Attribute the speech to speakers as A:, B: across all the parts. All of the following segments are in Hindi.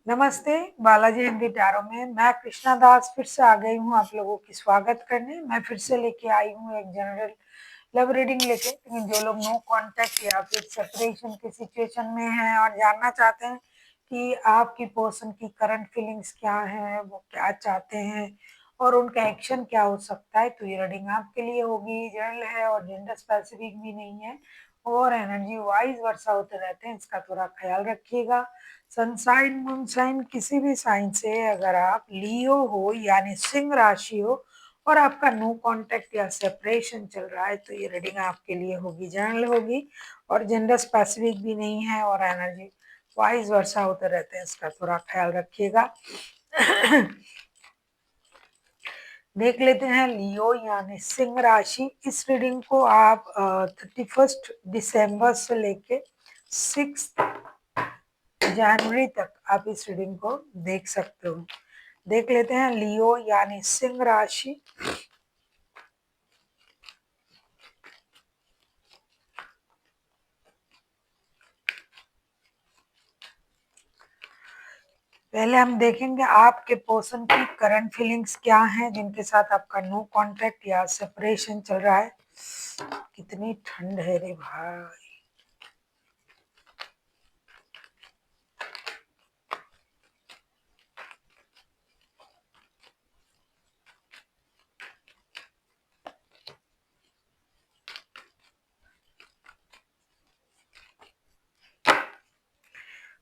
A: नमस्ते, बालाजी हिंदी टैरो में मैं कृष्णा दास फिर से आ गई हूँ आप लोगों की स्वागत करने। मैं फिर से लेके आई हूँ एक जनरल लव रीडिंग लेके। लेकिन जो लोग नो कांटेक्ट या फिर सेपरेशन की सिचुएशन में हैं और जानना चाहते हैं कि आपकी पर्सन की करंट फीलिंग्स क्या हैं, वो क्या चाहते हैं और उनका एक्शन क्या हो सकता है, तो ये रीडिंग आपके लिए होगी। जनरल है और जेंडर स्पेसिफिक भी नहीं है और एनर्जी वाइज वर्षा होते रहते हैं, इसका थोड़ा ख्याल रखिएगा। सनसाइन मूनसाइन किसी भी साइन से अगर आप लियो हो यानी सिंह राशि हो और आपका नो कांटेक्ट या सेपरेशन चल रहा है, तो ये रीडिंग आपके लिए होगी, जनरल होगी और जेंडर स्पेसिफिक भी नहीं है और एनर्जी वाइज वर्षा होते रहते हैं, इसका थोड़ा ख्याल रखिएगा। देख लेते हैं लियो यानी सिंह राशि। इस रीडिंग को आप 31 दिसंबर से लेके 6 जनवरी तक आप इस रीडिंग को देख सकते हो। देख लेते हैं लियो यानी सिंह राशि। पहले हम देखेंगे आपके पर्सन की करंट फीलिंग्स क्या हैं, जिनके साथ आपका नो कांटेक्ट या सेपरेशन चल रहा है। कितनी ठंड है रे भाई।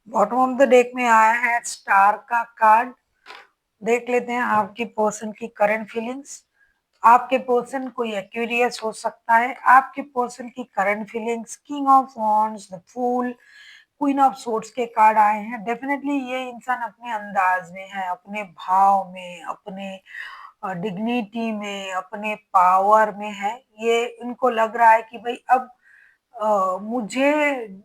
A: बॉटम ऑफ द डेक में आया है स्टार का कार्ड। देख लेते हैं आपकी पर्सन की करंट फीलिंग्स। आपके पर्सन कोई एक्यूरियस हो सकता है। आपके पर्सन की current feelings king of wands, the fool, queen of swords के कार्ड आए हैं। डेफिनेटली ये इंसान अपने अंदाज में है, अपने भाव में, अपने डिग्निटी में, अपने पावर में है। ये इनको लग रहा है कि भाई अब मुझे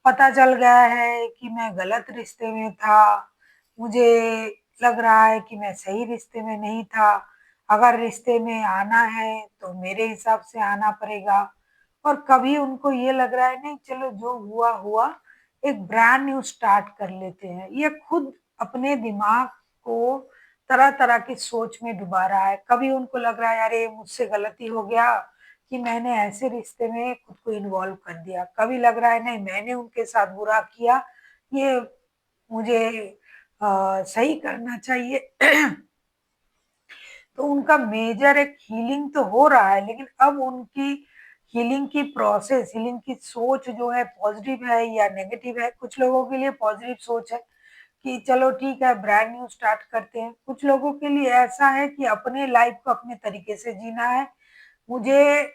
A: पता चल गया है कि मैं गलत रिश्ते में था। मुझे लग रहा है कि मैं सही रिश्ते में नहीं था। अगर रिश्ते में आना है तो मेरे हिसाब से आना पड़ेगा। और कभी उनको ये लग रहा है नहीं, चलो जो हुआ हुआ, एक ब्रांड न्यू स्टार्ट कर लेते हैं। ये खुद अपने दिमाग को तरह तरह की सोच में डुबा रहा है। कभी उनको लग रहा है अरे मुझसे गलती हो गया कि मैंने ऐसे रिश्ते में खुद को इन्वॉल्व कर दिया। कभी लग रहा है नहीं, मैंने उनके साथ बुरा किया, ये मुझे सही करना चाहिए। तो उनका मेजर एक हीलिंग तो हो रहा है, लेकिन अब उनकी हीलिंग की प्रोसेस, हीलिंग की सोच जो है पॉजिटिव है या नेगेटिव है। कुछ लोगों के लिए पॉजिटिव सोच है कि चलो ठीक है ब्रांड न्यू स्टार्ट करते हैं। कुछ लोगों के लिए ऐसा है कि अपने लाइफ को अपने तरीके से जीना है। मुझे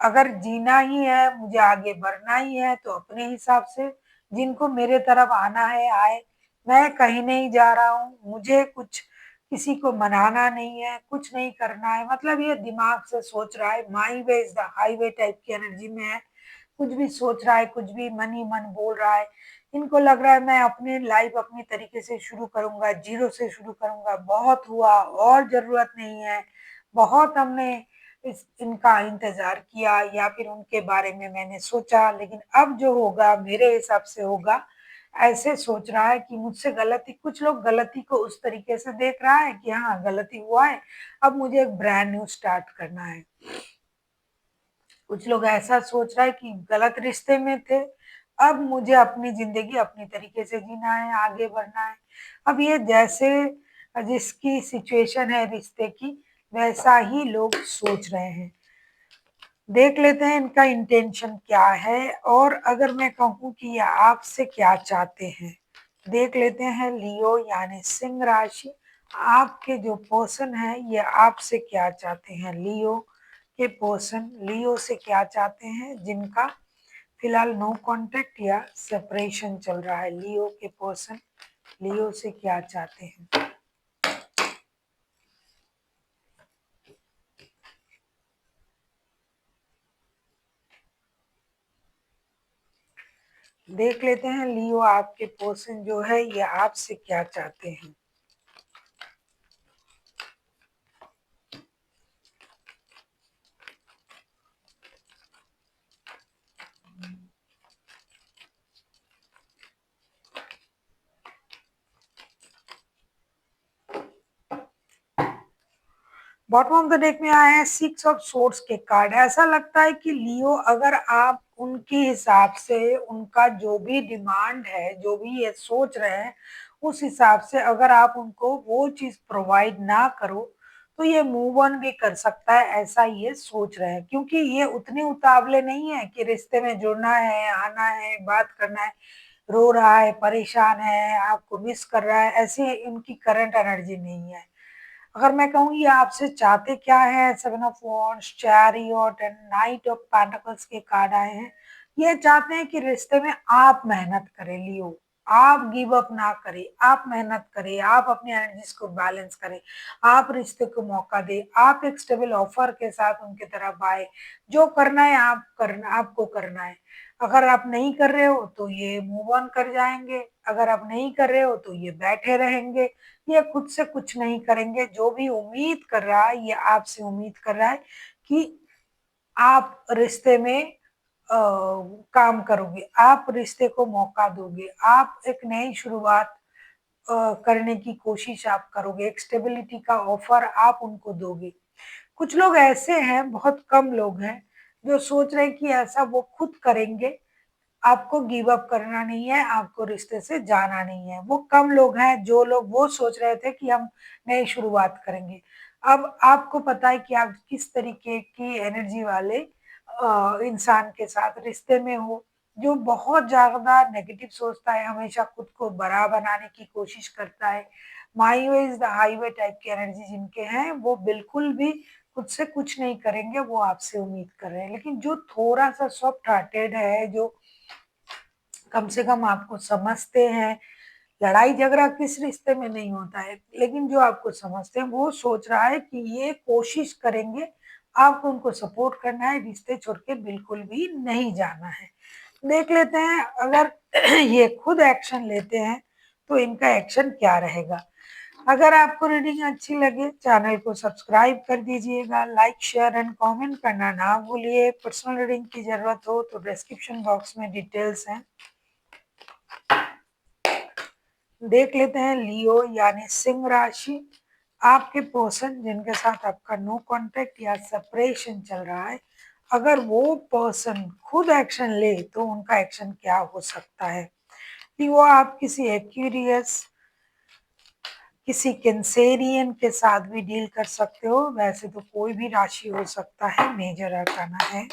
A: अगर जीना ही है, मुझे आगे बढ़ना ही है, तो अपने हिसाब से जिनको मेरे तरफ आना है आए। मैं कहीं नहीं जा रहा हूँ, मुझे कुछ किसी को मनाना नहीं है, कुछ नहीं करना है। मतलब ये दिमाग से सोच रहा है, my way is the highway type की एनर्जी में है। कुछ भी सोच रहा है, कुछ भी मन ही मन बोल रहा है। इनको लग रहा है मैं अपनी लाइफ अपनी तरीके से शुरू करूंगा, जीरो से शुरू करूंगा। बहुत हुआ और जरूरत नहीं है। बहुत हमने इनका इंतजार किया या फिर उनके बारे में मैंने सोचा, लेकिन अब जो होगा मेरे हिसाब से होगा। ऐसे सोच रहा है कि मुझसे गलती, कुछ लोग गलती को उस तरीके से देख रहा है कि हाँ गलती हुआ है, अब मुझे एक ब्रांड न्यू स्टार्ट करना है। कुछ लोग ऐसा सोच रहा है कि गलत रिश्ते में थे, अब मुझे अपनी जिंदगी अपनी तरीके से जीना है, आगे बढ़ना है। अब ये जैसे जिसकी सिचुएशन है रिश्ते की, वैसा ही लोग सोच रहे हैं। देख लेते हैं इनका इंटेंशन क्या है और अगर मैं कहूँ कि ये आपसे क्या चाहते हैं। देख लेते हैं लियो यानी सिंह राशि। आपके जो पर्सन है ये आपसे क्या चाहते हैं। लियो के पर्सन लियो से क्या चाहते हैं, जिनका फिलहाल नो कांटेक्ट या सेपरेशन चल रहा है। लियो के पर्सन लियो से क्या चाहते हैं। देख लेते हैं लियो आपके पर्सन जो है ये आपसे क्या चाहते हैं। बॉटम ऑफ द डेक में आए हैं सिक्स ऑफ सोर्ड्स के कार्ड। ऐसा लगता है कि लियो, अगर आप उनके हिसाब से उनका जो भी डिमांड है, जो भी ये सोच रहे हैं, उस हिसाब से अगर आप उनको वो चीज प्रोवाइड ना करो तो ये मूव ऑन भी कर सकता है, ऐसा ये सोच रहे हैं। क्योंकि ये उतने उतावले नहीं है कि रिश्ते में जुड़ना है, आना है, बात करना है। रो रहा है, परेशान है, आपको मिस कर रहा है, ऐसी उनकी करंट एनर्जी नहीं है। अगर मैं कहूँ ये आपसे चाहते क्या है, seven of wands, chariot and night of pentacles के कार्ड आए हैं। ये चाहते हैं कि रिश्ते में आप मेहनत करें लियो, आप गिव अप ना करें, आप मेहनत करें, आप अपनी एनर्जीज को बैलेंस करें, आप रिश्ते को मौका दें, आप एक स्टेबल ऑफर के साथ उनकी तरफ आए। जो करना है आप करना, आपको करना है। अगर आप नहीं कर रहे हो तो ये मूव ऑन कर जाएंगे, अगर आप नहीं कर रहे हो तो ये बैठे रहेंगे। ये खुद से कुछ नहीं करेंगे। जो भी उम्मीद कर रहा है ये आपसे उम्मीद कर रहा है कि आप रिश्ते में काम करोगे, आप रिश्ते को मौका दोगे, आप एक नई शुरुआत करने की कोशिश आप करोगे, एक स्टेबिलिटी का ऑफर आप उनको दोगे। कुछ लोग ऐसे हैं, बहुत कम लोग हैं, जो सोच रहे हैं कि ऐसा वो खुद करेंगे। आपको गिव अप करना नहीं है, आपको रिश्ते से जाना नहीं है। वो कम लोग हैं जो लोग वो सोच रहे थे कि हम नई शुरुआत करेंगे। अब आपको पता है कि आप किस तरीके की एनर्जी वाले इंसान के साथ रिश्ते में हो, जो बहुत ज्यादा नेगेटिव सोचता है, हमेशा खुद को बड़ा बनाने की कोशिश करता है। My way is the highway type की एनर्जी जिनके हैं, वो बिल्कुल भी खुद से कुछ नहीं करेंगे, वो आपसे उम्मीद कर रहे हैं। लेकिन जो थोड़ा सा सॉफ्ट हार्टेड है, जो कम से कम आपको समझते हैं, लड़ाई झगड़ा किस रिश्ते में नहीं होता है, लेकिन जो आपको समझते हैं वो सोच रहा है कि ये कोशिश करेंगे, आपको उनको सपोर्ट करना है, रिश्ते छोड़ के बिल्कुल भी नहीं जाना है। देख लेते हैं अगर ये खुद एक्शन लेते हैं तो इनका एक्शन क्या रहेगा। अगर आपको रीडिंग अच्छी लगे चैनल को सब्सक्राइब कर दीजिएगा, लाइक शेयर एंड कमेंट करना ना भूलिए। पर्सनल रीडिंग की जरूरत हो तो डिस्क्रिप्शन बॉक्स में डिटेल्स हैं। देख लेते हैं लियो यानी सिंह राशि। आपके पर्सन जिनके साथ आपका नो कांटेक्ट या सेपरेशन चल रहा है, अगर वो पर्सन खुद एक्शन ले तो उनका एक्शन क्या हो सकता है। लियो, आप किसी एक्यूरियस, किसी कैंसेरियन के साथ भी डील कर सकते हो। वैसे तो कोई भी राशि हो सकता है, मेजर अरकाना है।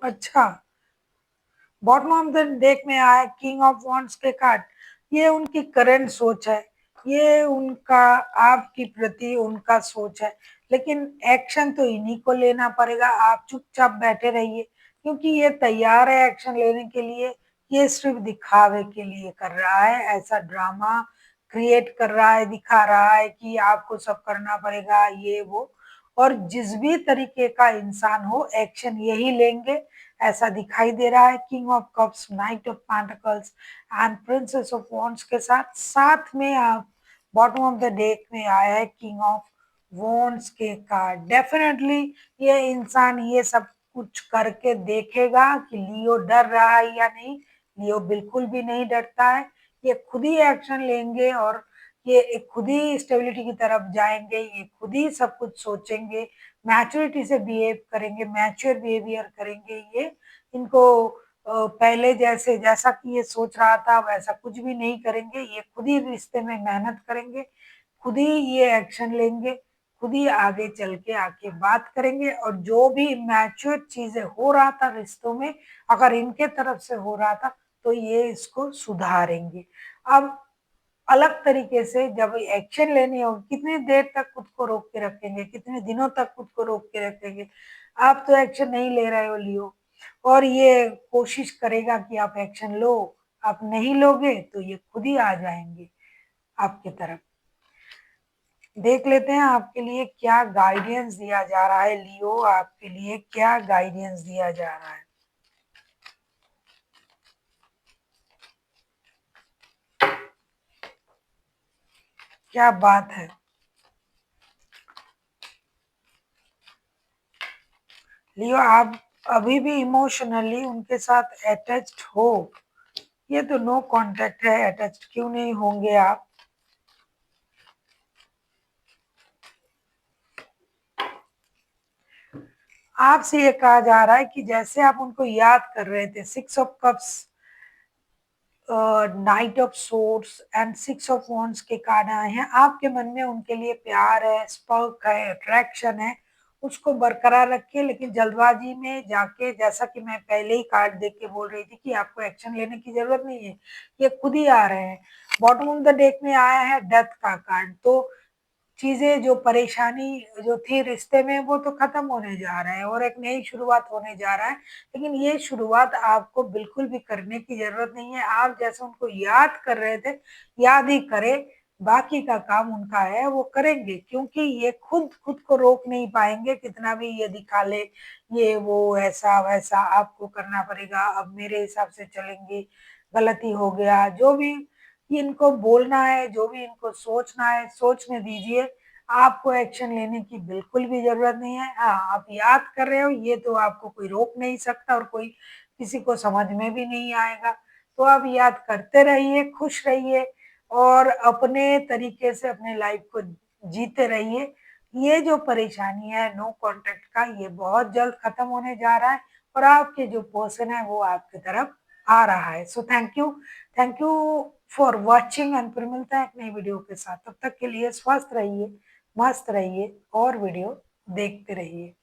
A: अच्छा, बॉटम ऑफ द डेक में आया किंग ऑफ वॉन्ड्स के कार्ड। ये उनकी करंट सोच है, ये उनका आपकी प्रति उनका सोच है। लेकिन एक्शन तो इन्हीं को लेना पड़ेगा, आप चुपचाप बैठे रहिए। क्योंकि ये तैयार है एक्शन लेने के लिए, ये सिर्फ दिखावे के लिए कर रहा है, ऐसा ड्रामा क्रिएट कर रहा है, दिखा रहा है कि आपको सब करना पड़ेगा ये वो। और जिस भी तरीके का इंसान हो एक्शन यही लेंगे, ऐसा दिखाई दे रहा है। King of cups, night of pentacles and princess of wands के साथ साथ में आप बॉटम ऑफ द डेक में आया है किंग ऑफ वॉन्ड्स के कार्ड। डेफिनेटली ये इंसान ये सब कुछ करके देखेगा कि लियो डर रहा है या नहीं। लियो बिल्कुल भी नहीं डरता है, ये खुद ही एक्शन लेंगे और ये एक खुद ही स्टेबिलिटी की तरफ जाएंगे, ये खुद ही सब कुछ सोचेंगे, मैच्योरिटी से बिहेव करेंगे, मैच्योर बिहेवियर करेंगे। ये इनको पहले जैसे जैसा कि ये सोच रहा था वैसा कुछ भी नहीं करेंगे। ये खुद ही रिश्ते में मेहनत करेंगे, खुद ही ये एक्शन लेंगे, खुद ही आगे चल के आके बात करेंगे। और जो भी मैच्योर चीजें हो रहा था रिश्तों में, अगर इनके तरफ से हो रहा था तो ये इसको सुधारेंगे। अब अलग तरीके से जब एक्शन लेनी होगी, कितनी देर तक खुद को रोक के रखेंगे, कितने दिनों तक खुद को रोक के रखेंगे। आप तो एक्शन नहीं ले रहे हो लियो, और ये कोशिश करेगा कि आप एक्शन लो। आप नहीं लोगे तो ये खुद ही आ जाएंगे आपकी तरफ। देख लेते हैं आपके लिए क्या गाइडेंस दिया जा रहा है लियो, आपके लिए क्या गाइडेंस दिया जा रहा है। क्या बात है। लियो, आप अभी भी इमोशनली उनके साथ अटैच्ड हो। ये तो नो कांटेक्ट है, अटैच्ड क्यों नहीं होंगे आप। आपसे ये कहा जा रहा है कि जैसे आप उनको याद कर रहे थे, 6 of cups, night of swords and 6 of wands के कार्ड आए हैं। आपके मन में उनके लिए प्यार है, स्पर्क है, अट्रैक्शन है, उसको बरकरार रखिए। लेकिन जल्दबाजी में जाके, जैसा कि मैं पहले ही कार्ड देख के बोल रही थी कि आपको एक्शन लेने की जरूरत नहीं है, ये खुद ही आ रहे हैं। बॉटम ऑफ द डेक में आया है डेथ का कार्ड। तो चीजें, जो परेशानी जो थी रिश्ते में, वो तो खत्म होने जा रहा है और एक नई शुरुआत होने जा रहा है। लेकिन ये शुरुआत आपको बिल्कुल भी करने की जरूरत नहीं है। आप जैसे उनको याद कर रहे थे, याद ही करें। बाकी का काम उनका है, वो करेंगे, क्योंकि ये खुद खुद को रोक नहीं पाएंगे, कितना भी ये दिखा ले, ये वो ऐसा वैसा। आपको करना पड़ेगा, अब मेरे हिसाब से चलेंगी, गलती हो गया, जो भी इनको बोलना है, जो भी इनको सोचना है, सोचने दीजिए। आपको एक्शन लेने की बिल्कुल भी ज़रूरत नहीं है। हाँ, आप याद कर रहे हो, ये तो आपको कोई रोक नहीं सकता और कोई किसी को समझ में भी नहीं आएगा। तो आप याद करते रहिए, खुश रहिए और अपने तरीके से अपने लाइफ को जीते रहिए। ये जो परेशानी है नो कॉन्टैक्ट का, ये बहुत जल्द खत्म होने जा रहा है और आपके जो पर्सन है वो आपकी तरफ आ रहा है। So thank you for watching and फिर मिलता है एक नई वीडियो के साथ। तब तक के लिए स्वस्थ रहिए, मस्त रहिए और वीडियो देखते रहिए।